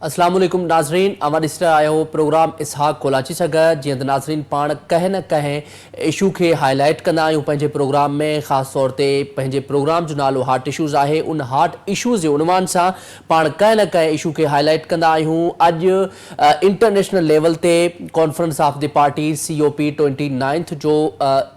अस्सलाम वालेकुम नाज़रीन, अवां ॾिसंदा आहियो प्रोग्राम इसहाक कोलाची सां गॾु। जीअं त नाज़रीन पाण कंहिं न कंहिं इशू खे हाईलाइट कंदा आहियूं पंहिंजे प्रोग्राम में। ख़ासि तौर ते पंहिंजे प्रोग्राम जो नालो हार्ट इशूज़ आहे। उन हार्ट इशूज़ जे उनवान सां पाण कंहिं न कंहिं इशू खे हाईलाइट कंदा आहियूं। अॼु इंटरनेशनल लेवल ते conference of the party COP 29 जो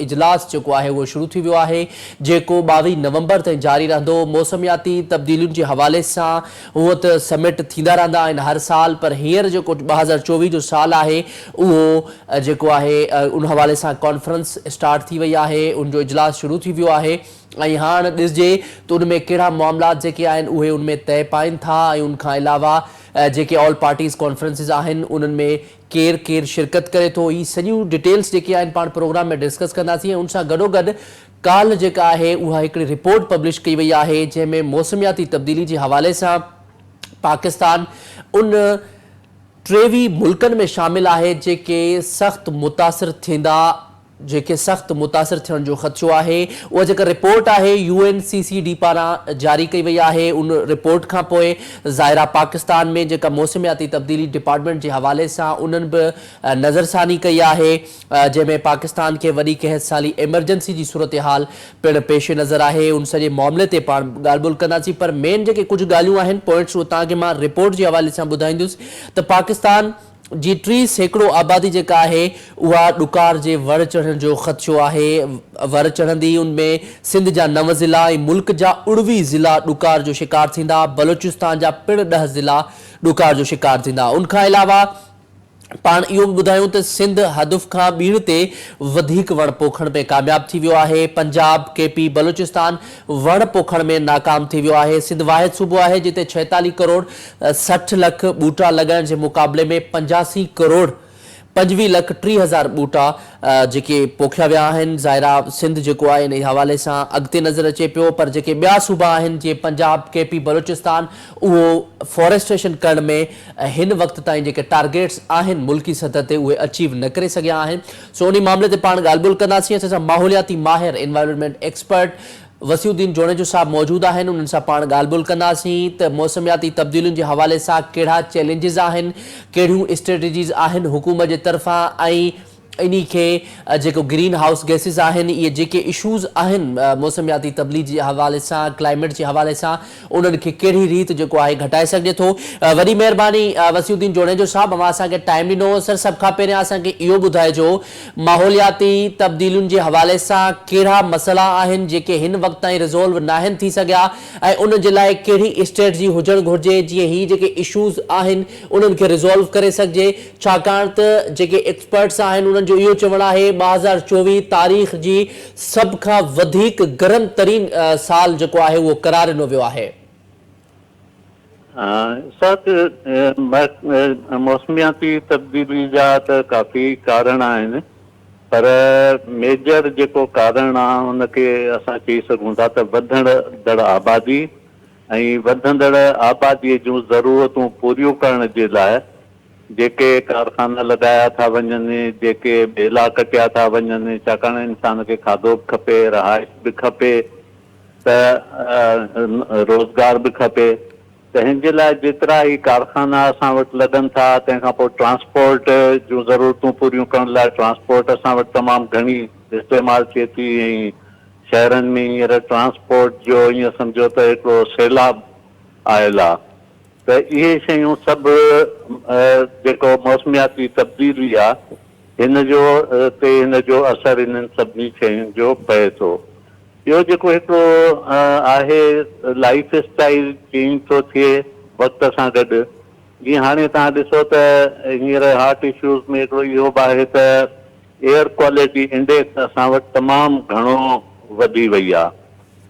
इजलास जेको आहे उहो शुरू थी वियो आहे, जेको 22 नवंबर ताईं जारी रहंदो। मौसमियाती तब्दीलियुनि जे हवाले सां हूअं त समिट थींदा रहंदा आहिनि हर साल, पर हींअर जेको 2024 जो साल आहे उहो जेको आहे उन हवाले सां कॉन्फ्रेंस स्टार्ट थी वई आहे, उनजो इजलास शुरू थी वियो आहे। ऐं हाणे ॾिसजे त उन में कहिड़ा मामलात जेके आहिनि उहे उन में तय पाइनि था। ऐं उनखां अलावा जेके ऑल पार्टीज़ कॉन्फ्रेंसिस आहिनि उन्हनि में केरु केरु शिरकत करे थो, ही सॼियूं डिटेल्स जेके आहिनि पाण प्रोग्राम में डिस्कस कंदासीं। ऐं उन सां गॾोगॾु काल्ह जेका आहे उहा हिकिड़ी रिपोर्ट पब्लिश कई वई आहे, जंहिंमें मौसमियाती तब्दीली जे हवाले सां पाकिस्तान उन 23 मुल्कनि में शामिल आहे जेके सख़्त मुतासिर थींदा, जेके सख़्त मुतासिर थियण जो ख़दशो आहे। उहा जेका रिपोर्ट आहे UNCCD पारां जारी कई वई आहे। उन रिपोर्ट खां पोइ ज़ाहिरा पाकिस्तान में जेका मौसमियाती तब्दीली डिपार्टमेंट जे हवाले सां उन्हनि बि नज़रसानी कई आहे, जंहिंमें पाकिस्तान खे वॾी कंहिं साली एमरजेंसी जी सूरत हाल पिणु पेश नज़र आहे। उन सॼे मामले ते पाण ॻाल्हि ॿोल कंदासीं, पर मेन जेके कुझु ॻाल्हियूं आहिनि पॉइंट्स उहे तव्हांखे मां रिपोर्ट जे हवाले सां ॿुधाईंदुसि त पाकिस्तान जी 30% आबादी जेका आहे उहा ॾुकार जे वड़ चढ़ण जो ख़दशो आहे। वड़ चढ़ंदी, उनमें सिंध जा 9 ज़िला ऐं मुल्क जा 19 ज़िला ॾुकार जो शिकार थींदा। बलूचिस्तान जा पिणु 10 ज़िला ॾुकार जो शिकार थींदा। उनखां अलावा पाण इहो बि ॿुधायूं त सिंध हदफ़ खां ॿीण ते वधीक वण पोखण में कामयाब थी वियो आहे। पंजाब, KP, बलूचिस्तान वण पोखण में नाकाम थी वियो आहे। सिंध वाहिद सूबो आहे जिते 46 करोड़ 60 लख ॿूटा लॻाइण जे मुक़ाबले में 85 करोड़ 25 लख 30 हज़ार ॿूटा जेके पोखिया विया आहिनि। ज़ाहिरा सिंध जेको आहे इन हवाले सां अॻिते नज़र अचे पियो, पर जेके ॿिया सूबा आहिनि जीअं पंजाब, KP, बलूचिस्तान, उहो फॉरेस्टेशन करण में हिन वक़्त ताईं जेके टारगेट्स आहिनि मुल्की सतह ते उहे अचीव न करे सघिया आहिनि। सो उन मामले ते पाण ॻाल्हि ॿोल कंदासीं। असां सां माहौलियाती माहिर एनवायरनमेंट एक्सपर्ट वसीउद्दीन जोनेजो साहब मौजूद आहिनि, उन्हनि सां पाण ॻाल्हि ॿोल कंदासीं त मौसमियाती तब्दीलियुनि जे हवाले सां कहिड़ा चैलेंजिस आहिनि, कहिड़ियूं स्ट्रेटजीज़ आहिनि हुकूमत जे तरफ़ां, ऐं इन्ही खे जेको ग्रीन हाउस गैसिस आहिनि, इहे जेके इशूज़ आहिनि मौसमियाती तब्दीली जे हवाले सां, क्लाइमेट जे हवाले सां, उन्हनि खे कहिड़ी रीति जेको आहे घटाए सघिजे थो। वॾी महिरबानी वसीउद्दीन जोनेजो साहब, अवां असांखे टाइम ॾिनो। सर, सभ खां पहिरियां असांखे इहो ॿुधाइजो माहौलियाती तब्दीलियुनि जे हवाले सां कहिड़ा मसइला आहिनि जेके हिन वक़्त ताईं रिज़ोल्व न आहिनि थी सघिया, ऐं उन जे लाइ कहिड़ी स्ट्रेटजी हुजणु घुरिजे जीअं ही जेके इशूज़ आहिनि उन्हनि खे रिज़ोल्व करे सघिजे। छाकाणि त जेके एक्सपर्ट्स आहिनि उन्हनि जो इहो चवणु आहे 2024 तारीख़ जी सभ खां वधीक गरम तरीन साल जेको आहे उहो करार ॾिनो वियो आहे। मौसमियाती तब्दीली जा त काफ़ी कारण आहिनि, पर मेजर जेको कारण आहे हुनखे असां चई सघूं था त वधंदड़ आबादी ऐं वधंदड़ आबादीअ जूं ज़रूरतूं पूरियूं करण जे लाइ जेके कारखाना लॻाया था वञनि, जेके ॿेला कटिया था वञनि, छाकाणि इंसान खे खाधो बि खपे, रहाइश बि खपे, त रोज़गार बि खपे। त हिन जे लाइ जेतिरा ई कारखाना असां वटि लॻनि था, तंहिंखां पोइ ट्रांसपोर्ट जूं ज़रूरतूं पूरियूं करण लाइ ट्रांसपोर्ट असां वटि तमामु घणी इस्तेमालु थिए थी। ऐं शहरनि में हींअर ट्रांसपोर्ट जो ईअं सम्झो त हिकिड़ो सैलाब आयल आहे। त इहे शयूं सभु जेको मौसमियाती तब्दीली आहे हिन जो असरु इन्हनि सभिनी शयुनि जो पए थो। ॿियो जेको हिकिड़ो आहे लाइफ स्टाइल चेंज थो थिए वक़्त सां गॾु। जीअं हाणे तव्हां ॾिसो त हींअर हार्ट इशूज़ में हिकिड़ो इहो बि आहे त एयर क्वालिटी इंडेक्स असां वटि तमामु घणो वधी वई आहे।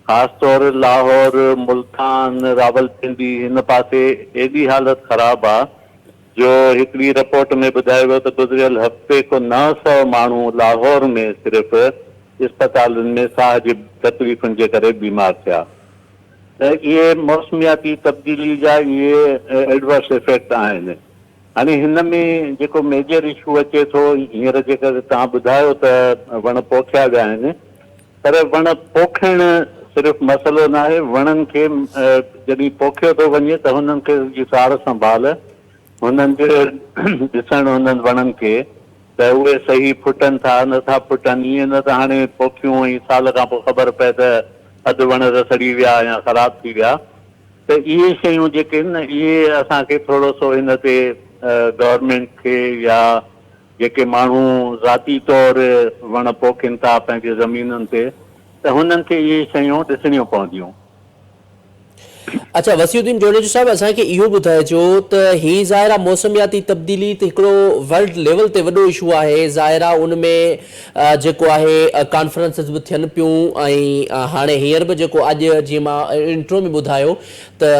ख़ासि तौर लाहौर, मुल्तान, रावलपिंडी हिन पासे एॾी हालत ख़राबु आहे जो हिकिड़ी रिपोर्ट में ॿुधायो वियो त गुज़िरियल हफ़्ते को 900 माण्हू लाहौर में सिर्फ़ु इस्पतालुनि में साह जी तकलीफ़ुनि जे करे बीमार थिया। त इहे मौसमियाती तब्दीली जा इहे एडवर्स इफेक्ट आहिनि। हाणे हिन में जेको मेजर इशू अचे थो, हींअर जेकर तव्हां ॿुधायो त वण पोखिया विया आहिनि, पर वण पोखण सिर्फ़ु मसइलो न आहे, वणनि खे जॾहिं पोखियो थो वञे त हुननि खे सार संभाल हुननि जो ॾिसणु हुननि वणनि खे त उहे सही फुटनि था नथा फुटनि, ईअं न त हाणे पोखियूं ऐं साल खां पोइ ख़बर पए त अधु वण त सड़ी विया या ख़राब थी विया। त इहे शयूं जेके आहिनि न इहे असांखे थोरो सो हिन ते गवर्नमेंट खे या जेके माण्हू ज़ाती तौर वण पोखनि था पंहिंजे ज़मीनुनि ते त हुननि खे इहे शयूं ॾिसणियूं पवंदियूं। अच्छा वसीउद्दीन जोनेजो साहब असांखे इहो ॿुधाइजो त ही ज़ाहिरा मौसमियाती तब्दीली त हिकिड़ो वर्ल्ड लेवल ते वॾो इशू आहे, ज़ाहिरा उन में जेको आहे कॉन्फ्रेंसिस बि थियनि पियूं ऐं हाणे हींअर बि जेको अॼु जीअं मां इंट्रो में ॿुधायो त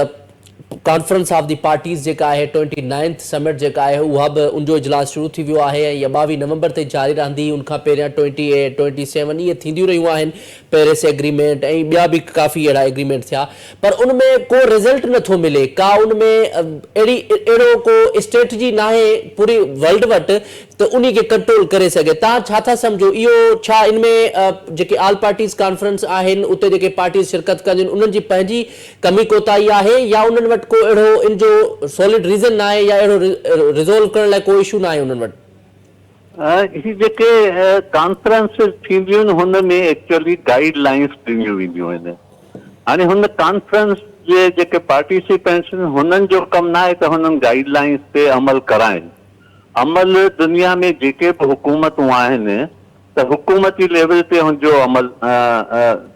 कॉन्फ्रेंस ऑफ द पार्टीज़ जेका आहे 29th समिट जेका आहे उहा बि उनजो इजलास शुरू थी वियो आहे ऐं 22 नवंबर ते जारी रहंदी। उनखां पहिरियां 28, 27 इहे थींदियूं रहियूं आहिनि, पेरिस एग्रीमेंट ऐं ॿिया बि काफ़ी अहिड़ा एग्रीमेंट थिया, पर उनमें को रिज़ल्ट नथो मिले, का उनमें अहिड़ो को स्ट्रेटजी न आहे पूरी वर्ल्ड वटि त उन खे कंट्रोल करे सघे। तव्हां छा था सम्झो, इहो छा इनमें जेके ऑल पार्टीज़ कॉन्फ्रेंस आहिनि उते जेके पार्टीज़ शिरकत कंदियूं उन्हनि जी पंहिंजी कमी कोताही आहे या उन्हनि वटि को अहिड़ो इन जो सॉलिड रीज़न न आहे या अहिड़ो रिज़ोल्व करण लाइ को इशू न आहे उन्हनि वटि? ही जेके कॉन्फ्रेंसिस थींदियूं आहिनि हुन में एक्चुअली गाइडलाइंस ॾिनियूं वेंदियूं आहिनि। हाणे हुन कॉन्फ्रेंस जे जेके पार्टिसिपेंट्स आहिनि हुननि जो कमु न आहे त हुननि गाइडलाइंस ते अमल कराइनि। अमल दुनिया में जेके बि हुकूमतूं आहिनि त हुकूमती लेवल ते हुनजो अमल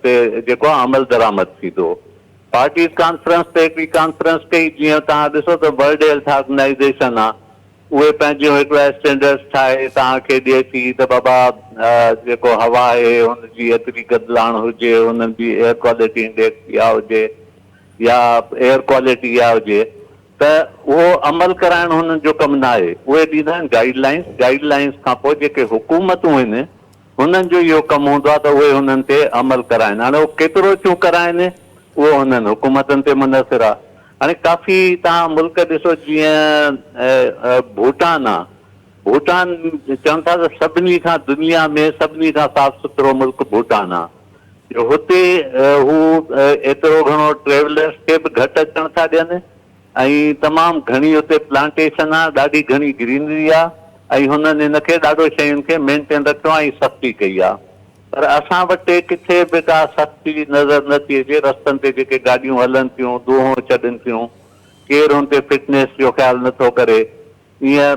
ते जेको आहे अमल दरामद थींदो। पार्टीज़ कॉन्फ्रेंस ते हिकिड़ी कॉन्फ्रेंस कई, जीअं तव्हां ॾिसो त वर्ल्ड हेल्थ ऑर्गेनाइज़ेशन आहे उहे पंहिंजो हिकिड़ा स्टैंडर्ड्स ठाहे तव्हांखे ॾिए थी त बाबा जेको हवा आहे हुनजी एतिरी गदलाण हुजे, हुननि जी एयर क्वालिटी इंडेक्स इहा हुजे या एयर क्वालिटी इहा हुजे, त उहो अमल कराइणु हुननि जो कमु न आहे। उहे ॾींदा आहिनि गाइडलाइंस, गाइडलाइंस खां पोइ जेके हुकूमतूं आहिनि हुननि जो इहो कमु हूंदो आहे त उहे हुननि ते अमल कराइनि। हाणे उहो केतिरो थियूं कराइनि उहो हुननि हुकूमतनि ते मुनसिर आहे। हाणे काफ़ी तव्हां मुल्क ॾिसो जीअं भूटान आहे, भूटान चवनि था त सभिनी खां दुनिया में सभिनी खां साफ़ सुथिरो मुल्क भूटान आहे। हुते हू एतिरो घणो ट्रेवलर्स खे बि घटि अचण था ॾियनि ऐं तमामु घणी हुते प्लांटेशन आहे, ॾाढी घणी ग्रीनरी आहे ऐं हुननि हिनखे ॾाढो शयुनि खे मेंटेन रखियो आहे ऐं सख़्ती कई आहे। पर असां वटि किथे बि का सख़्ती नज़र नथी अचे। रस्तनि ते जेके गाॾियूं हलनि थियूं दूहों छॾनि थियूं, केरु हुन ते फिटनेस जो ख़्यालु नथो करे। ईअं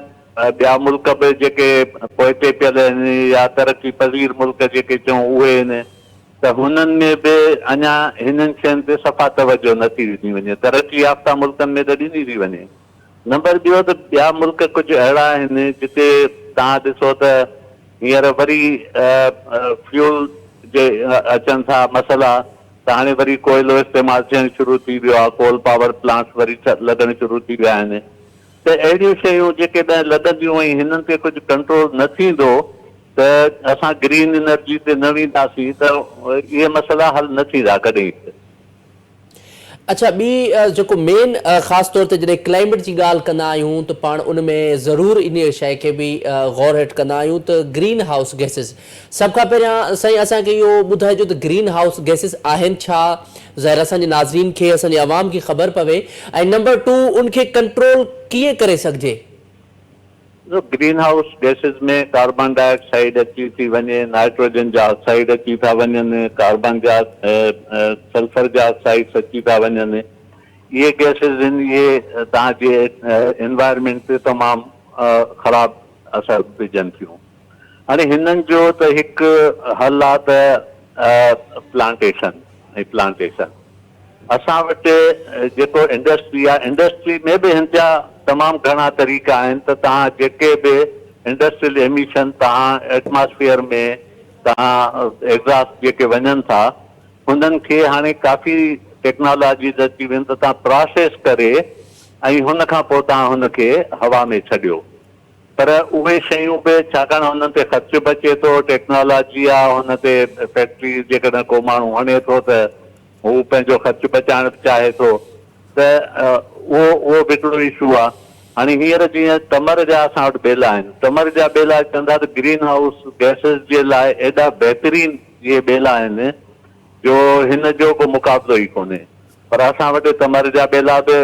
ॿिया मुल्क बि जेके पोइते पियल आहिनि या तरक़ी पज़ीर मुल्क जेके चऊं उहे आहिनि त हुननि में बि अञा हिननि शयुनि ते सफ़ा तवजो नथी ॾिनी वञे। तरक़ी याफ़्ता मुल्कनि में त ॾिनी थी वञे। नंबर ॿियो त ॿिया मुल्क कुझु अहिड़ा आहिनि जिते तव्हां ॾिसो त हींअर वरी फ्यूल जे अचनि था मसइला, त हाणे वरी कोयलो इस्तेमालु थियणु शुरू थी वियो आहे, कोल पावर प्लांट्स वरी लॻणु शुरू थी विया आहिनि। त अहिड़ियूं शयूं जेके लॻंदियूं ऐं हिननि ते कुझु कंट्रोल न थींदो त असां ग्रीन एनर्जी ते न वेंदासीं त इहे मसइला हल न थींदा कॾहिं। अच्छा ॿी जेको मेन ख़ासि तौर ते जॾहिं क्लाइमेट जी ॻाल्हि कंदा आहियूं त पाण उन में ज़रूरु इन शइ खे बि गौर हेठि कंदा आहियूं त ग्रीन हाउस गैसिस। सभ खां पहिरियां साईं असांखे इहो ॿुधाइजो त ग्रीन हाउस गैसिस आहिनि छा, ज़ाहिर असांजे नाज़रीन खे असांजे आवाम खे ख़बर पवे, ऐं नंबर 2 उनखे कंट्रोल कीअं करे सघिजे। ग्रीन हाउस गैसिस में कार्बन डाइऑक्साइड अची थी वञे, नाइट्रोजन जा ऑक्साइड अची था वञनि, कार्बन जा सल्फर जा ऑक्साइड्स अची था वञनि। इहे गैसिस आहिनि, इहे तव्हांजे एनवायरमेंट ते तमामु ख़राबु असर विझनि थियूं। हाणे हिननि जो त हिकु हल आहे त प्लांटेशन। असां वटि जेको इंडस्ट्री आहे, इंडस्ट्री में बि हिन जा तमामु घणा तरीक़ा आहिनि त तव्हां जेके बि इंडस्ट्रियल एमिशन तव्हां एटमॉस्फेयर में तव्हां एग्ज़ॉस्ट जेके वञनि था हुननि खे हाणे काफ़ी टेक्नोलॉजीज़ अची वियूं आहिनि त तव्हां प्रोसेस करे ऐं हुन खां पोइ तव्हां हुनखे हवा में छॾियो। पर उहे शयूं बि छाकाणि हुन ते ख़र्चु बचे थो, टेक्नोलॉजी आहे, हुन ते फैक्ट्री जेकॾहिं को माण्हू हणे थो त हू पंहिंजो ख़र्चु बचाइणु चाहे थो, त उहो बि हिकिड़ो इशू आहे। हाणे हींअर जीअं तमर जा असां वटि बेला आहिनि, तमर जा बेला चवंदा त ग्रीन हाउस गैसिस जे लाइ एॾा बहितरीन इहे बेला आहिनि जो हिन जो को मुक़ाबिलो ई कोन्हे। पर असां वटि तमर जा बेला बि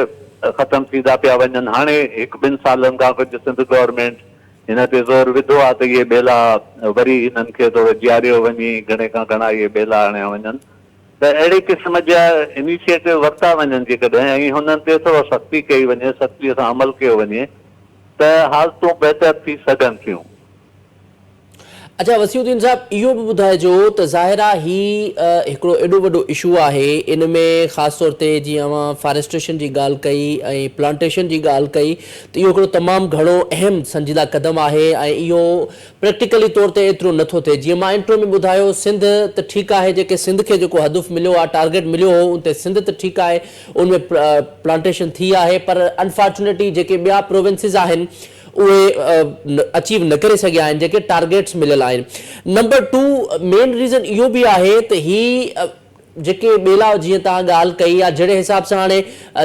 ख़तम थींदा पिया वञनि। हाणे 1-2 सालनि खां कुझु सिंध गवर्नमेंट हिन ते ज़ोर विधो आहे त इहे ॿेला वरी हिननि खे थोरो जीआरियो वञे, घणे खां घणा इहे ॿेला हणिया वञनि। त अहिड़े क़िस्म जा इनिशिएटिव वरिता वञनि जेकॾहिं, ऐं हुननि ते थोरो सख़्ती कई वञे, सख़्तीअ सां अमल कयो वञे, त हालतूं बहितर थी सघनि थियूं। अच्छा वसीउद्दीन साहब, इहो बि ॿुधाइजो त ज़ाहिर आहे ही हिकिड़ो एॾो वॾो इशू आहे, इन में ख़ासि तौर ते जीअं अवां फॉरेस्ट्रेशन जी ॻाल्हि कई ऐं प्लांटेशन जी ॻाल्हि कई, त इहो हिकिड़ो तमामु घणो अहम संजीदा क़दम आहे ऐं इहो प्रैक्टिकली तौर ते एतिरो नथो थिए। जीअं मां इंट्रो में ॿुधायो, सिंध त ठीकु आहे, जेके सिंध खे जेको हदफ़ मिलियो आहे, टारगेट मिलियो हो, उन ते सिंध त ठीकु आहे, उनमें प्लांटेशन थी आहे, पर अनफॉर्चुनेटली जेके ॿिया प्रोविंसिस आहिनि उहे अचीव न करे सघिया आहिनि, जेके टारगेट्स मिलियल आहिनि। नंबर 2 मेन रीज़न इहो बि आहे त ही जेके ॿेला जीअं तव्हां ॻाल्हि कई, या जहिड़े हिसाब सां हाणे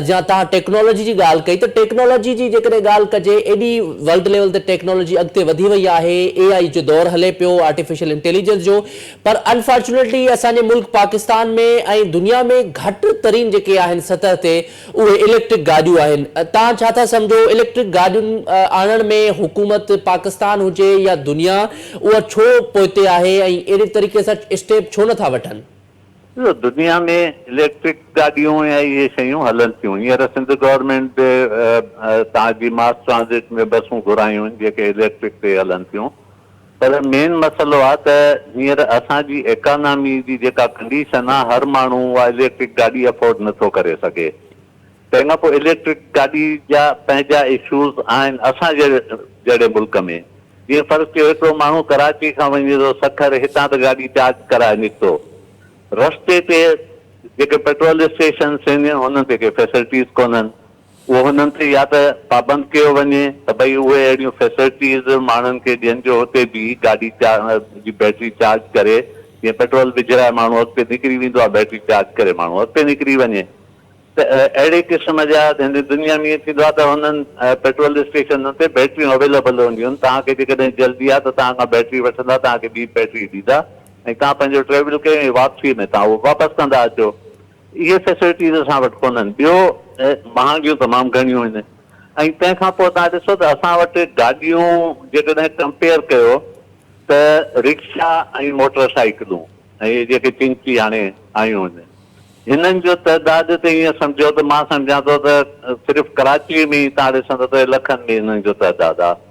या तव्हां टेक्नोलॉजी जी ॻाल्हि कई, त टेक्नोलॉजी जी जेकॾहिं ॻाल्हि कजे, एॾी वर्ल्ड लेवल ते टेक्नोलॉजी अॻिते वधी वई आहे, AI जो दौरु हले पियो, आर्टिफिशियल इंटेलिजेंस जो, पर अनफॉर्चुनेटली असांजे मुल्क पाकिस्तान में ऐं दुनिया में घटि तरीन जेके आहिनि सतह ते उहे इलेक्ट्रिक गाॾियूं आहिनि। तव्हां छा था सम्झो, इलेक्ट्रिक गाॾियुनि आणण में हुकूमत पाकिस्तान हुजे या दुनिया, उहा छो पोइते आहे ऐं अहिड़े तरीक़े सां स्टेप छो नथा वठनि? दुनिया में इलेक्ट्रिक गाॾियूं ऐं इहे शयूं हलनि थियूं। हींअर सिंध गवर्नमेंट तव्हांजी मास ट्रांज़िट में बसूं घुरायूं आहिनि जेके इलेक्ट्रिक ते हलनि थियूं, पर मेन मसइलो आहे त हींअर असांजी इकोनॉमी जी जेका कंडीशन आहे, हर माण्हू उहा इलेक्ट्रिक गाॾी अफोर्ड नथो करे सघे। तंहिंखां पोइ इलेक्ट्रिक गाॾी जा पंहिंजा इशूज़ आहिनि असांजे जहिड़े मुल्क में। जीअं फ़र्ज़ु कयो हिकिड़ो माण्हू कराची खां वञे थो सखर, हितां त गाॾी चार्ज कराए निकितो, रस्ते ते जेके पेट्रोल स्टेशन्स आहिनि हुननि ते के फैसिलिटीज़ कोन्हनि, उहो हुननि ते या त पाबंद कयो वञे त भई उहे अहिड़ियूं फैसिलिटीज़ माण्हुनि खे ॾियनि जो हुते बि गाॾी जी बैटरी चार्ज करे, जीअं पेट्रोल विझराए माण्हू अॻिते निकिरी वेंदो आहे, बैटरी चार्ज करे माण्हू अॻिते निकिरी वञे। त अहिड़े क़िस्म जा हिन दुनिया में ईअं थींदो आहे त हुननि पेट्रोल स्टेशन ते बैटरियूं अवेलेबल हूंदियूं आहिनि। तव्हांखे जेकॾहिं जल्दी आहे त तव्हां खां बैटरी वठंदा, तव्हांखे ॿी बैटरी ॾींदा ऐं तव्हां पंहिंजो ट्रेवल कयो, वापसी में तव्हां उहो वापसि कंदा अचो। इहे फैसिलिटीज़ असां वटि कोन्हनि। ॿियो महांगियूं तमामु घणियूं आहिनि, ऐं तंहिंखां पोइ तव्हां ॾिसो त असां वटि गाॾियूं जेकॾहिं कंपेयर कयो त रिक्शा ऐं मोटर साइकिलूं ऐं इहे जेके चिंची हाणे आयूं आहिनि, हिननि जो तइदाद त ईअं सम्झो त मां सम्झां थो त सिर्फ़ु कराचीअ में ई तव्हां ॾिसंदो त लखनि में हिननि जो तइदाद आहे।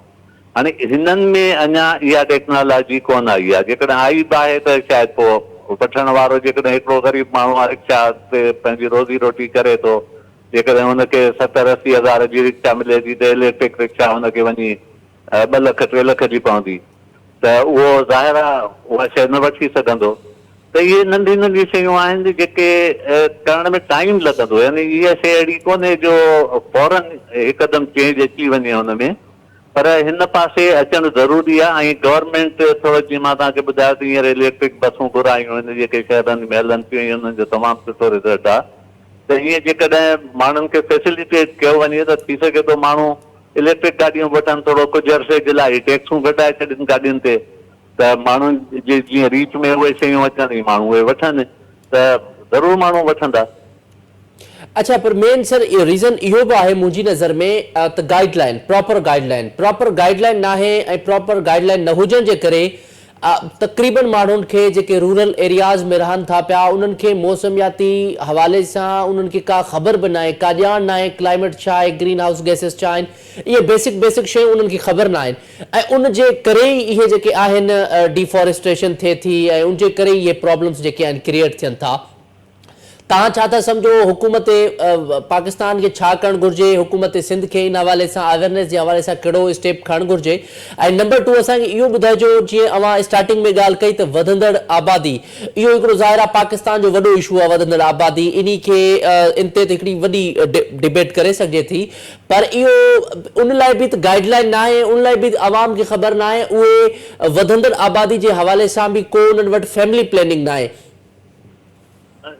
हाणे हिननि में अञा इहा टेक्नोलॉजी कोन आई आहे। जेकॾहिं आई बि आहे त शायदि पोइ वठण वारो जेकॾहिं हिकिड़ो ग़रीब माण्हू आहे रिक्शा ते पंहिंजी रोज़ी रोटी करे थो, जेकॾहिं हुनखे 70-80 हज़ार जी रिक्शा मिले थी त इलेक्ट्रिक रिक्शा हुनखे वञी 2 लख 3 लख जी पवंदी, त उहो ज़ाहिर आहे उहा शइ न वठी सघंदो। त इहे नंढियूं नंढियूं शयूं आहिनि जेके करण में टाइम लॻंदो, यानी इहा शइ अहिड़ी कोन्हे जो फौरन हिकदमि चेंज अची वञे हुन में, पर हिन पासे अचणु ज़रूरी आहे। ऐं गवर्नमेंट थोरो जीअं मां तव्हांखे ॿुधायो त हींअर इलेक्ट्रिक बसूं घुरायूं आहिनि जेके शहरनि में हलनि थियूं ऐं हुननि जो तमामु सुठो रिज़ल्ट आहे। त ईअं जेकॾहिं माण्हुनि खे फैसिलिटेट कयो वञे त थी सघे थो माण्हू इलेक्ट्रिक गाॾियूं वठनि, थोरो कुझु अरसे जे लाइ टैक्सूं घटाए छॾनि गाॾियुनि ते, त माण्हुनि जे जीअं रीच में उहे शयूं अचनि माण्हू उहे वठनि, त ज़रूरु माण्हू वठंदा। अच्छा, पर मेन सर इहो रीज़न इहो बि आहे मुंहिंजी नज़र में त गाइडलाइन, प्रॉपर गाइडलाइन न आहे, ऐं प्रॉपर गाइडलाइन न हुजण जे करे तक़रीबन माण्हुनि खे जेके रूरल एरियाज़ में रहनि था पिया, उन्हनि खे मौसमियाती हवाले सां उन्हनि खे का ख़बर बि न आहे, का ॼाण न आहे, क्लाइमेट छा आहे, ग्रीन हाउस गैसेस छा आहिनि, इहे बेसिक शयूं उन्हनि खे ख़बर न आहिनि। ऐं उन जे करे ई इहे जेके आहिनि डिफॉरेस्ट्रेशन थिए थी, ऐं उन जे करे ई इहे प्रॉब्लम्स जेके आहिनि क्रिएट थियनि था। तव्हां छा था सम्झो, हुकूमत पाकिस्तान खे छा करणु घुरिजे, हुकूमत सिंध खे इन हवाले सां अवेयरनेस जे हवाले सां कहिड़ो स्टेप खणणु घुरिजे? ऐं नंबर 2 असांखे इहो ॿुधाइजो, जीअं अवां स्टार्टिंग में ॻाल्हि कई त वधंदड़ आबादी, इहो हिकिड़ो ज़ाहिर आहे पाकिस्तान जो वॾो इशू आहे वधंदड़ आबादी, इन खे इन ते हिकिड़ी वॾी डिबेट करे सघिजे थी, पर इहो उन लाइ बि त गाइडलाइन न आहे, उन लाइ बि आवाम खे ख़बर न आहे, उहे वधंदड़ आबादी जे हवाले सां बि को उन्हनि वटि फैमिली प्लैनिंग न आहे।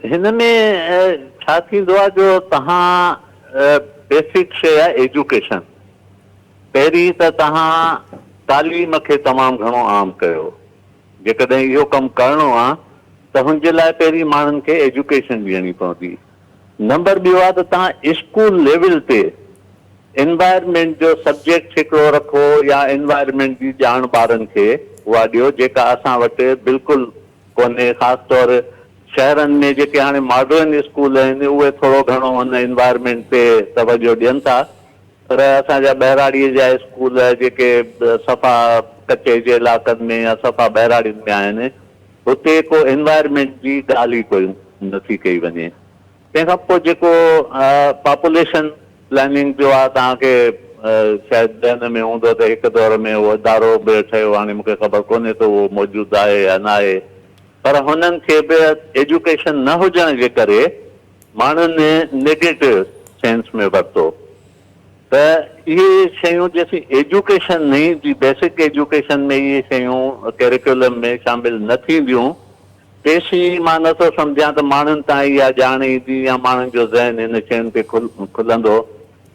हिन में छा थींदो आहे जो तव्हां बेसिक शइ आहे एजुकेशन। पहिरीं त तव्हां तालीम खे तमामु घणो आम कयो। जेकॾहिं इहो कमु करिणो आहे त हुनजे लाइ पहिरीं माण्हुनि खे एजुकेशन ॾियणी पवंदी। नंबर ॿियो आहे त तव्हां स्कूल लेवल ते एनवायरमेंट जो सब्जेक्ट हिकिड़ो रखो या एनवायरमेंट जी ॼाण ॿारनि खे उहा ॾियो जेका असां वटि बिल्कुलु कोन्हे। ख़ासि तौर शहरनि में जेके हाणे मॉडर्न स्कूल आहिनि उहे थोरो घणो हुन एनवायरमेंट ते तवजो ॾियनि था, पर असांजा ॿहिराड़ीअ जा स्कूल जेके सफ़ा कचे जे इलाइक़नि में या सफ़ा ॿहिराड़ियुनि में आहिनि हुते को एनवायरमेंट जी ॻाल्हि ई कोई नथी कई वञे। तंहिंखां पोइ जेको पॉपुलेशन प्लानिंग जो आहे तव्हांखे शायदि ध्यान में हूंदो त हिकु दौर में उहो इदारो बि ठहियो, हाणे मूंखे ख़बर कोन्हे त उहो मौजूदु आहे या न आहे, पर हुननि खे बि एजुकेशन न हुजण जे करे माण्हुनि नेगेटिव सेंस में वरितो। त इहे शयूं जेसीं एजुकेशन नहीं जी बेसिक एजुकेशन में इहे शयूं कैरिकुलम में शामिल न थींदियूं तेसीं मां नथो सम्झां त माण्हुनि ताईं इहा ॼाण ईंदी या माण्हुनि जो ज़हन हिन शयुनि ते खुलंदो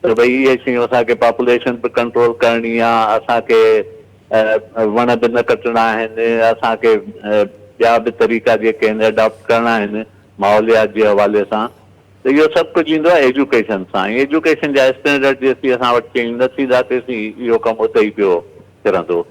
त भई इहे शयूं असांखे पॉपुलेशन बि कंट्रोल करणी आहे, असांखे वण बि न कटणा आहिनि, असांखे ॿिया बि तरीक़ा जेके आहिनि अडॉप्ट करणा आहिनि माहौलियात जे हवाले सां। त इहो सभु कुझु ईंदो आहे एजुकेशन सां। एजुकेशन जा स्टैंडर्ड जेसीं असां वटि चेंज न थींदा तेसीं इहो कमु उते ई पियो किरंदो।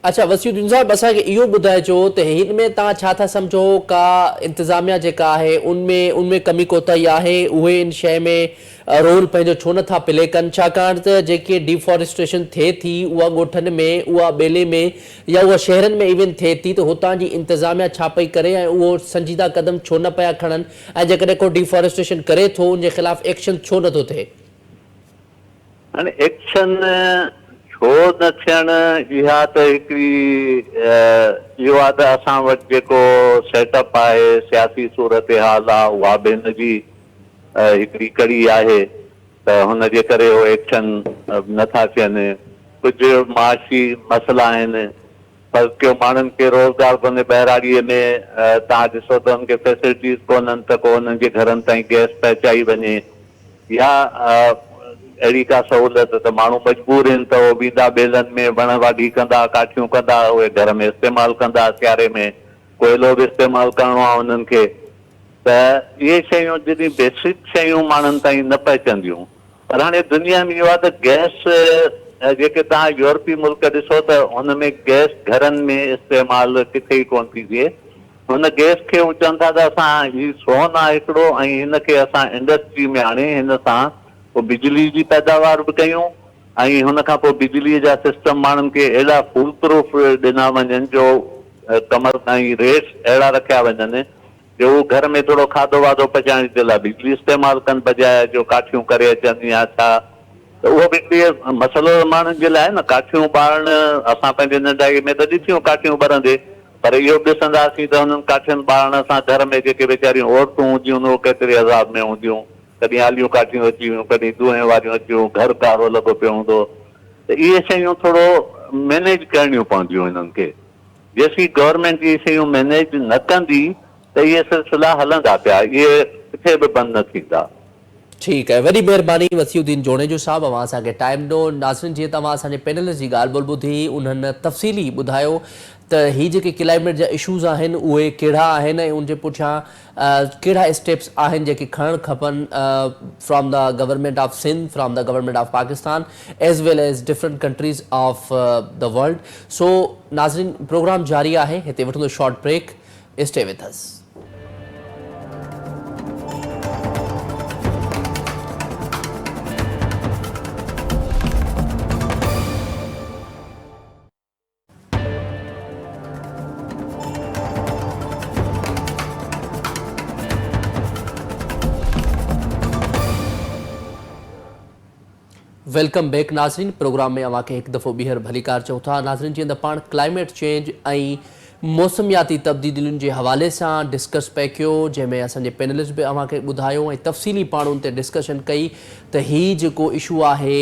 अच्छा वसीउद्दीन साहब, असांखे इहो ॿुधाइजो त हिन में तव्हां छा था सम्झो का इंतिज़ामिया जेका आहे उनमें कमी कोताही आहे, उहे इन शइ में रोल पंहिंजो छो नथा प्ले कनि? छाकाणि त जेके डिफॉरेस्टेशन थिए थी उहा ॻोठनि में, उहा ॿेले में या उहा शहरनि में इवन थिए थी, त हुतां जी इंतिज़ामिया छा पई करे ऐं उहो संजीदा क़दम छो न पिया खणनि, ऐं जेकॾहिं को डिफॉरेस्टेशन करे थो उनजे ख़िलाफ़ एक्शन छो नथो थिए? हाणे एक्शन छो न थियणु इहा त हिकिड़ी इहो आहे त असां वटि जेको सेटअप आहे सियासी सूरत हाल आहे उहा बि हिनजी हिकिड़ी कड़ी आहे त हुनजे करे उहो एक्शन नथा थियनि। कुझु माशी मसइला आहिनि, पर को माण्हुनि खे रोज़गार कोन्हे ॿहिराड़ीअ में, तव्हां ॾिसो त हुनखे फैसिलिटीज़ कोन्हनि त को हुननि जे घरनि ताईं गैस पहुचाई वञे या अहिड़ी का सहूलियत त माण्हू मजबूर आहिनि त उहो बींदा बेलनि में वण वाढी कंदा, काठियूं कंदा, उहे घर में इस्तेमालु कंदा, सियारे में कोयलो बि इस्तेमालु करिणो आहे उन्हनि खे। त इहे शयूं जॾहिं बेसिक शयूं माण्हुनि ताईं न पहुचंदियूं, पर हाणे दुनिया में इहो आहे त गैस जेके तव्हां यूरोपी मुल्क ॾिसो त हुन में गैस घरनि में इस्तेमालु किथे ई कोन थी थिए। हुन गैस खे हू चवनि था त असां हीउ सोन आहे हिकिड़ो ऐं हिनखे असां इंडस्ट्री में हाणे हिन सां पोइ बिजली जी पैदावार बि कयूं ऐं हुन खां पोइ बिजलीअ जा सिस्टम माण्हुनि खे अहिड़ा फूल प्रूफ ॾिना वञनि जो कमर ताईं रेट्स अहिड़ा रखिया वञनि जो उहो घर में थोरो खाधो वाधो पचाइण जे लाइ बिजली इस्तेमालु कनि बजाए जो काठियूं करे अचनि या छा। त उहो बि हिकिड़ी मसइलो माण्हुनि जे लाइ न, काठियूं ॿारणु असां पंहिंजे नंढाई में त ॾिठियूं काठियूं ॿरंदे, पर इहो बि ॾिसंदासीं त हुननि काठियुनि ॿारण सां घर में जेके वीचारियूं औरतूं हूंदियूं उहे केतिरे अज़ाब में हूंदियूं, कॾहिं आलियूं काठियूं अची वियूं, कॾहिं दूहे वारियूं अची वियूं, घर कारो लॻो पियो हूंदो। त इहे शयूं थोरो मैनेज करणियूं पवंदियूं हिननि खे। जेसीं गवर्नमेंट इहे शयूं मैनेज न कंदी त इहे सिलसिला हलंदा पिया, इहे किथे बि बंदि न थींदा। ठीक है, वॾी महिरबानी वसीउद्दीन जोड़ेजो साहब, अवां असांखे टाइम ॾिनो। नाज़रीन, जीअं तव्हां असांजे पैनलिस्ट जी ॻाल्हि ॿोल ॿुधी, उन्हनि तफ़सीली ॿुधायो त ही जेके क्लाइमेट जा इशूज़ आहिनि उहे कहिड़ा आहिनि ऐं उनजे पुठियां कहिड़ा स्टेप्स आहिनि जेके खणणु खपनि from the government of Sindh, from the government of Pakistan as well as different countries of the world. So नाज़रीन, प्रोग्राम जारी आहे, हिते वठंदो short break, stay with us. Welcome back नाज़रीन, प्रोग्राम में अवां खे हिकु दफ़ो ॿीहर भली कार चऊं था। नाज़रीन, जीअं त पाण क्लाइमेट चेंज ऐं मौसमियाती तब्दीलियुनि जे हवाले सां डिस्कस पिया कयो, जंहिंमें असांजे पैनलिस्ट बि अवां खे ॿुधायो ऐं तफ़सीली पाण उन ते डिस्कशन कई त हीउ जेको इशू आहे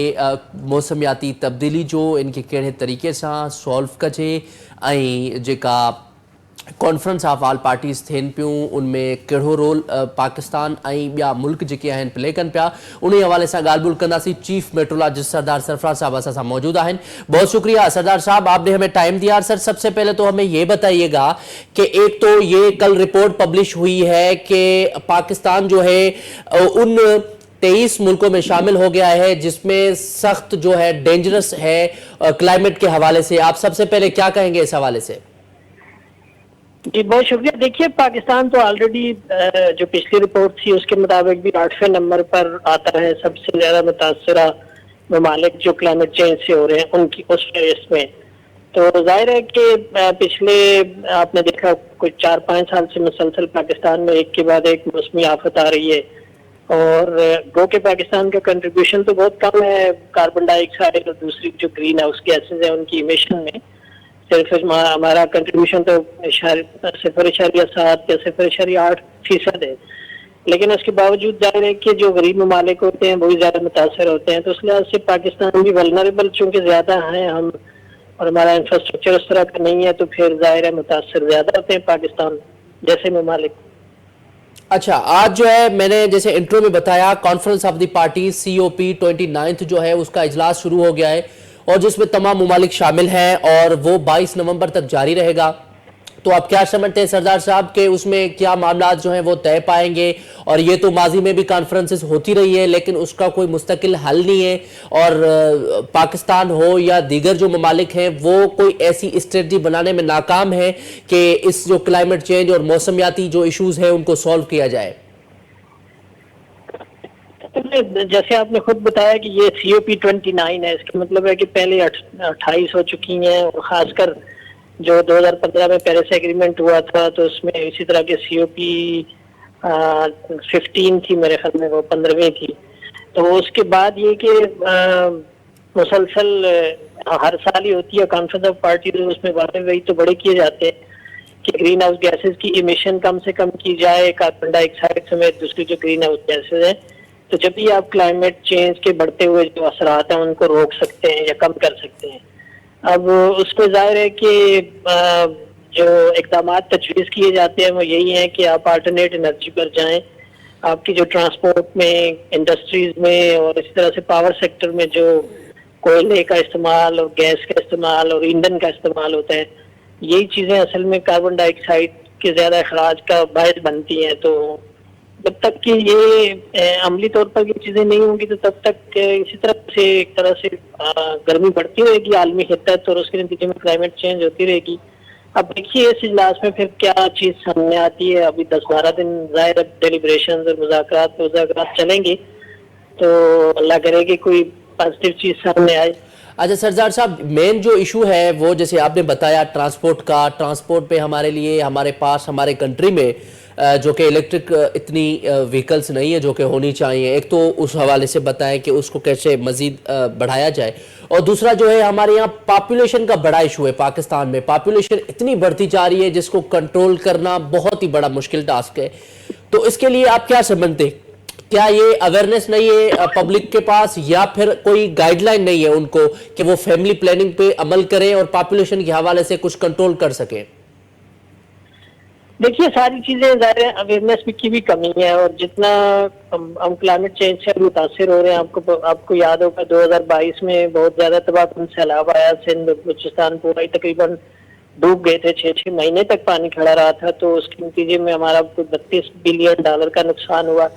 मौसमियाती तब्दीली जो, इनखे कहिड़े तरीक़े सां सॉल्व कजे ऐं जेका कॉन्फ्रेंस ऑफ ऑल पार्टीज़ थियनि पियूं, उनमें कहिड़ो रोल पाकिस्तान ऐं ॿिया मुल्क जेके आहिनि प्ले कनि पिया, उन हवाले सां ॻाल्हि ॿोल कंदासीं। चीफ मेट्रोलॉजिस्ट सरदार सरफराज साहब असां सां मौजूद आहिनि। बहुत शुक्रिया सरदार साहब, आपने हमें टाइम दिया। सर, सबसे पहले तो हमें ये बताइएगा कि एक तो ये कल रिपोर्ट पब्लिश हुई है कि पाकिस्तान जो है उन 23 मुल्कों में शामिल हो गया है जिसमें सख्त जो है डेंजरस है क्लाइमेट के हवाले से। आप सबसे पहले क्या कहेंगे इस हवाले से? जी बहुत शुक्रिया। देखिए, पाकिस्तान तो ऑलरेडी जो पिछली रिपोर्ट थी उसके मुताबिक भी 8वें नंबर पर आता है सबसे ज्यादा मुतासरा ममालिक जो क्लाइमेट चेंज से हो रहे हैं उनकी उस फेस में। तो जाहिर है कि पिछले आपने देखा कुछ 4-5 साल से मुसलसल पाकिस्तान में एक के बाद एक मौसमी आफत आ रही है, और गो के पाकिस्तान का कंट्रीब्यूशन तो बहुत कम है कार्बन डाइऑक्साइड और दूसरी जो ग्रीन हाउस गैसेज है उनकी इमिशन में। सिर्फ हमारा कंट्रीब्यूशन तो 0.7 या 0.8% है, लेकिन उसके बावजूद जाहिर है कि जो गरीब ममालिक होते हैं वही ज्यादा मुतासर होते हैं। तो इस लिहाज से पाकिस्तान भी वल्नरेबल चूंकि ज्यादा हैं हम, और हमारा इंफ्रास्ट्रक्चर उस तरह का नहीं है, तो फिर जाहिर है मुतासर ज्यादा होते हैं पाकिस्तान जैसे ममालिक। अच्छा, आज जो है मैंने जैसे इंट्रो में बताया, conference of the party COP 29 जो है उसका इजलास शुरू हो गया है और जिसमें तमाम मुमालिक शामिल हैं और वो 22 नवंबर तक जारी रहेगा। तो आप क्या समझते हैं सरदार साहब के उसमें क्या मामला जो हैं वो तय पाएंगे? और ये तो माजी में भी कॉन्फ्रेंसेस होती रही है लेकिन उसका कोई मुस्तकिल हल नहीं है, और पाकिस्तान हो या दीगर जो ममालिक हैं वो कोई ऐसी स्ट्रेटजी बनाने में नाकाम है कि इस जो क्लाइमेट चेंज और मौसमियाती जो इशूज़ हैं उनको सॉल्व किया जाए। जैसे आपने खुद बताया कि ये COP 29 है, इसका मतलब है कि पहले 28 हो चुकी हैं, और खासकर जो 2015 में पेरिस एग्रीमेंट हुआ था तो उसमें इसी तरह के COP 15 थी मेरे ख्याल में, वो 15वीं थी। तो उसके बाद ये कि मुसलसल हर साल ही होती है कॉन्फ्रेंस ऑफ पार्टी, तो उसमें वादे वही तो बड़े किए जाते हैं कि ग्रीन हाउस गैसेज की इमिशन कम से कम की जाए, कार्बन डाइऑक्साइड समेत दूसरी जो ग्रीन हाउस गैसेज है। तो जब भी आप क्लाइमेट चेंज के बढ़ते हुए जो असरात हैं उनको रोक सकते हैं या कम कर सकते हैं। अब उसमें जाहिर है कि जो इकदाम तजवीज़ किए जाते हैं वो यही है कि आप अल्टरनेट एनर्जी पर जाएं। आपकी जो ट्रांसपोर्ट में, इंडस्ट्रीज में और इसी तरह से पावर सेक्टर में जो कोयले का इस्तेमाल और गैस का इस्तेमाल और ईंधन का इस्तेमाल होता है, यही चीज़ें असल में कार्बन डाइऑक्साइड के ज़्यादा अखराज का बायस बनती हैं। तो जब तक कि ये अमली तौर पर ये चीजें नहीं होंगी तो तब तक इसी तरह से गर्मी बढ़ती रहेगी आलमी हिद्दत, और उसके नतीजे में क्लाइमेट चेंज होती रहेगी। अब देखिए इस इजलास में फिर क्या चीज सामने आती है। अभी 10-12 दिन जाहिर डेलिब्रेशन और मुज़ाकरात चलेंगे, तो अल्लाह करे कि कोई पॉजिटिव चीज सामने आए। अच्छा सरदार साहब, मेन जो इशू है वो जैसे आपने बताया ट्रांसपोर्ट का, ट्रांसपोर्ट पे हमारे लिए हमारे पास हमारे कंट्री में जो कि इलेक्ट्रिक इतनी व्हीकल्स नहीं है जो कि होनी चाहिए। एक तो उस हवाले से बताएं कि उसको कैसे मज़ीद बढ़ाया जाए, और दूसरा जो है हमारे यहाँ पॉपुलेशन का बड़ा इशू है। पाकिस्तान में पॉपुलेशन इतनी बढ़ती जा रही है जिसको कंट्रोल करना बहुत ही बड़ा मुश्किल टास्क है। तो इसके लिए आप क्या समझते हैं? क्या ये अवेयरनेस नहीं है पब्लिक के पास, या फिर कोई गाइडलाइन नहीं है उनको कि वो फैमिली प्लानिंग पे अमल करें और पॉपुलेशन के हवाले से कुछ कंट्रोल कर सकें? देखिए सारी चीजें ज़ाहिर अवेयरनेस की भी कमी है, और जितना हम क्लाइमेट चेंज से मुतासर हो रहे हैं, आपको याद होगा 2022 में बहुत ज्यादा तबाहकुन सैलाब आया, सिंध बलूचिस्तान पूरा ही तकरीबन डूब गए थे, 6-6 महीने तक पानी खड़ा रहा था। तो उसके नतीजे में हमारा $32 बिलियन का नुकसान हुआ।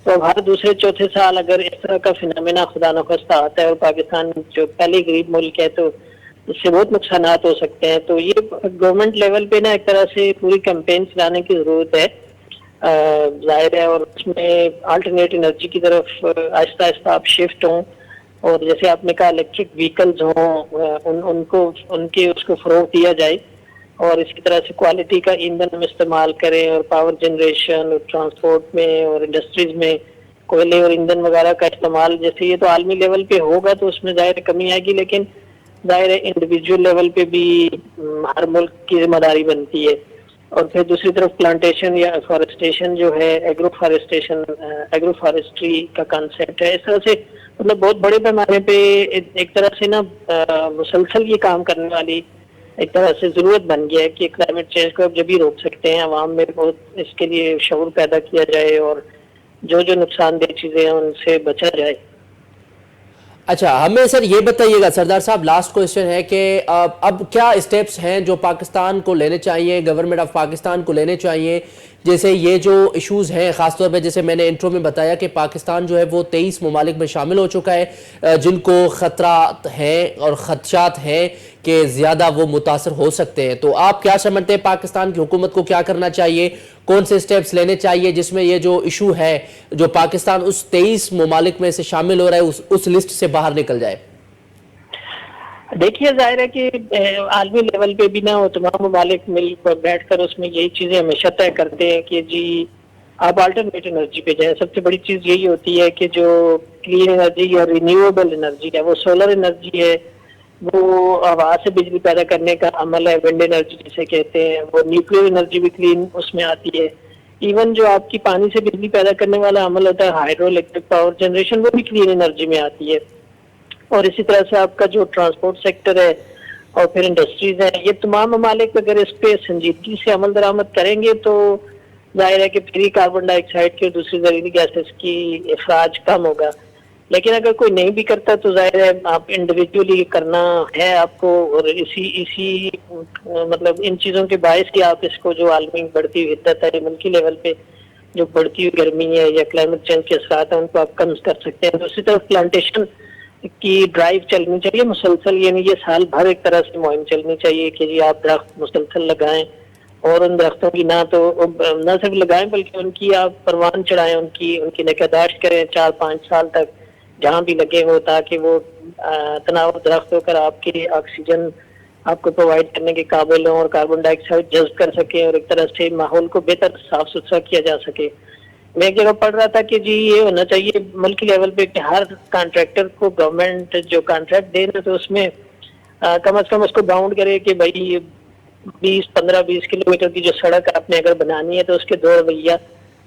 तो अब हर दूसरे चौथे साल अगर इस तरह का फिनोमेना खुदा न खास्ता आता है, और पाकिस्तान जो पहले गरीब मुल्क है, तो इससे बहुत नुकसान हो सकते हैं। तो ये गवर्नमेंट लेवल पे ना एक तरह से पूरी कैंपेन चलाने की जरूरत है जाहिर है, और उसमें अल्टरनेट एनर्जी की तरफ आहिस्ता आहिस्ता आप शिफ्ट हों, और जैसे आपने कहा इलेक्ट्रिक व्हीकल्स हों, उनके उसको फरोग दिया जाए, और इसी तरह से क्वालिटी का ईंधन हम इस्तेमाल करें, और पावर जनरेशन और ट्रांसपोर्ट में और इंडस्ट्रीज में कोयले और ईंधन वगैरह का इस्तेमाल, जैसे ये तो आलमी लेवल पे होगा तो उसमें जाहिर कमी आएगी, लेकिन जाहिर इंडिविजुअल लेवल पे भी हर मुल्क की जिम्मेदारी बनती है। और फिर दूसरी तरफ प्लांटेशन या फॉरेस्टेशन जो है, एग्रो फॉरेस्ट्री का कंसेप्ट है। इस तरह से मतलब बहुत बड़े पैमाने पे एक तरह से ना मुसलसल ये काम करने वाली एक तरह से जरूरत बन गया है कि क्लाइमेट चेंज को अब जब भी रोक सकते हैं, अवाम में बहुत इसके लिए शऊर पैदा किया जाए और जो जो नुकसानदेह चीजें हैं उनसे बचा जाए। अच्छा, हमें सर ये बताइएगा, सरदार साहब लास्ट क्वेश्चन है कि अब क्या स्टेप्स हैं जो पाकिस्तान को लेने चाहिए, गवर्नमेंट ऑफ पाकिस्तान को लेने चाहिए, जैसे ये जो इश्यूज़ हैं ख़ासतौर पे जैसे मैंने इंट्रो में बताया कि पाकिस्तान जो है वो 23 ममालिक में शामिल हो चुका है जिनको ख़तरात हैं और ख़दशात हैं कि ज़्यादा वो मुतासर हो सकते हैं। तो आप क्या समझते हैं पाकिस्तान की हुकूमत को क्या करना चाहिए, कौन से स्टेप्स लेने चाहिए जिसमें ये जो इशू है जो पाकिस्तान उस 23 ममालिक में से शामिल हो रहा है उस लिस्ट से बाहर निकल जाए? देखिए, जाहिर है कि आलमी लेवल पे भी ना वो तमाम ममालिक मिल कर बैठ कर उसमें यही चीजें हमेशा तय करते हैं कि जी आप अल्टरनेट एनर्जी पे जाएं। सबसे बड़ी चीज यही होती है कि जो क्लीन एनर्जी या रिन्यूएबल एनर्जी है, वो सोलर एनर्जी है, वो हवा से बिजली पैदा करने का अमल है, विंड एनर्जी जिसे कहते हैं, वो न्यूक्लियर एनर्जी भी क्लीन उसमें आती है। इवन जो आपकी पानी से बिजली पैदा करने वाला अमल होता है हाइड्रो इलेक्ट्रिक पावर जनरेशन, वो भी क्लीन एनर्जी में आती है। और इसी तरह से आपका जो ट्रांसपोर्ट सेक्टर है और फिर इंडस्ट्रीज हैं, ये तमाम ममालिक अगर इस पे संजीदगी से अमल दरामद करेंगे तो जाहिर है कि फ्री कार्बन डाइऑक्साइड की और दूसरी जहरीली गैसेस की इखराज कम होगा। लेकिन अगर कोई नहीं भी करता तो जाहिर है आप इंडिविजुअली करना है आपको, और इसी मतलब इन चीज़ों के बायस कि आप इसको जो आलमी बढ़ती हुई हिद्दत है मुल्की लेवल पे जो बढ़ती हुई गर्मी है या क्लाइमेट चेंज के असरात हैं उनको आप कम कर सकते हैं। दूसरी तरफ प्लांटेशन की ड्राइव चलनी चाहिए मुसलसल, यानी ये साल भर एक तरह से मुहिम चलनी चाहिए कि जी आप दरख्त मुसलसल लगाएं और उन दरख्तों की ना सिर्फ लगाएं बल्कि उनकी आप परवान चढ़ाएं, उनकी निगहदाश्त करें 4-5 साल तक जहाँ भी लगे हो, ताकि वो तनाव दरख्त होकर आपके ऑक्सीजन आपको प्रोवाइड करने के काबिल हों और कार्बन डाइऑक्साइड जज्ब कर सके और एक तरह से माहौल को बेहतर साफ सुथरा किया जा सके। मैं एक जगह पढ़ रहा था कि जी ये होना चाहिए मुल्की लेवल पे कि हर कॉन्ट्रैक्टर को गवर्नमेंट जो कॉन्ट्रैक्ट दे ना तो उसमें कम से कम उसको बाउंड करे कि भाई 15-20 किलोमीटर की जो सड़क आपने अगर बनानी है तो उसके दो रवैया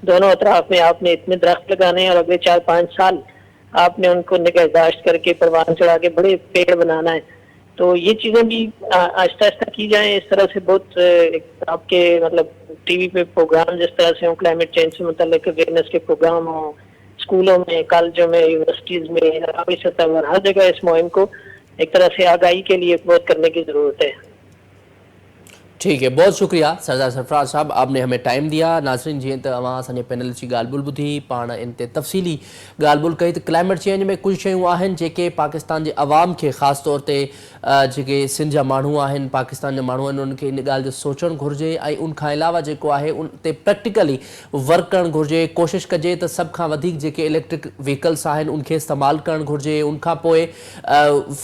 दोनों अतराफ में आपने इतने दरख्त लगाने हैं और अगले 4-5 साल आपने उनको निगहदाश्त करके परवान चढ़ा के बड़े पेड़ बनाना है। तो ये चीजें भी आहिस्ता आहिस्ता की जाएं। इस तरह से बहुत आपके मतलब टीवी पे प्रोग्राम जिस तरह से हो क्लाइमेट चेंज से मुताल्लिक अवेयरनेस के प्रोग्राम हो स्कूलों में, कॉलेजों में, यूनिवर्सिटीज में, इलाकाई सतह पर हर जगह इस मुहिम को एक तरह से आगाही के लिए बहुत करने की जरूरत है। ठीक है, बहुत शुक्रिया सरदार सरफराज साहब, आपने हमें टाइम दिया। नाज़रीन, जीअं त अवां असांजे पैनल जी ॻाल्हि ॿोल ॿुधी, पाण इन ते तफ़सीली ॻाल्हि ॿोल कई त क्लाइमेट चेंज में कुझु शयूं आहिनि जेके पाकिस्तान जे अवाम खे ख़ासि तौर ते जेके सिंध जा माण्हू आहिनि, पाकिस्तान जा माण्हू आहिनि, उन्हनि खे इन ॻाल्हि जो सोचणु घुरिजे ऐं उन खां अलावा जेको आहे उन ते प्रैक्टिकली वर्क करणु घुरिजे। कोशिशि कजे त सभ खां वधीक जेके इलेक्ट्रिक व्हीकल्स आहिनि उनखे इस्तेमालु करणु घुरिजे। उनखां पोइ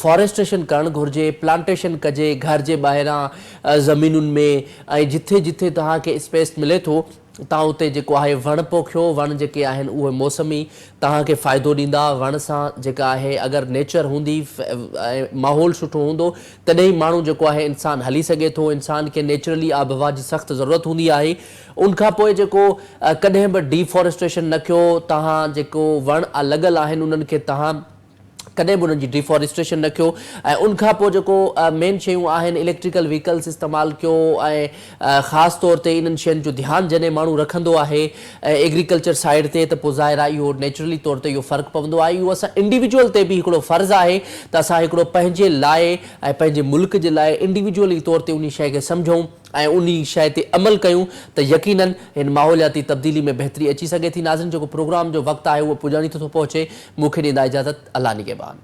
फॉरेस्टेशन करणु घुरिजे, प्लांटेशन कजे घर जे ॿाहिरां ज़मीनुनि में, ऐं जिथे जिथे तव्हांखे स्पेस मिले थो तव्हां उते जेको आहे वण पोखियो। वण जेके आहिनि उहे मौसमी तव्हांखे फ़ाइदो ॾींदा। वण सां जेका आहे अगरि नेचर हूंदी ऐं माहौल सुठो हूंदो तॾहिं ई माण्हू जेको आहे इंसानु हली सघे थो। इंसान खे नेचुरली आबहवा जी सख़्तु ज़रूरत हूंदी आहे। उनखां पोइ जेको कॾहिं बि डिफॉरेस्टेशन न कयो, तव्हां जेको वण लॻल आहिनि उन्हनि खे तव्हां कॾहिं बि उन्हनि जी डिफॉरेस्टेशन न कयो। ऐं उनखां पोइ जेको मेन शयूं आहिनि इलेक्ट्रिकल व्हीकल्स इस्तेमालु कयो ऐं ख़ासि तौर ते इन्हनि शयुनि जो ध्यानु जॾहिं माण्हू रखंदो आहे एग्रीकल्चर साइड ते त पोइ ज़ाहिर आहे इहो नेचुरली तौर ते इहो फ़र्क़ु पवंदो आहे। इहो असां इंडिविजुअल ते बि हिकिड़ो फ़र्ज़ु आहे त असां हिकिड़ो पंहिंजे लाइ ऐं पंहिंजे मुल्क जे लाइ इंडिविजुअली तौर ते उन शइ खे सम्झूं ऐं उन शइ ते अमल कयूं त यकीनन हिन माहौलियाती तब्दीली में बहितरी अची सघे थी। नाज़रीन, जेको प्रोग्राम जो वक़्तु आहे उहो पुॼाणी थो पहुचे। मूंखे ॾींदा इजाज़त, अल्लाह निगहबान।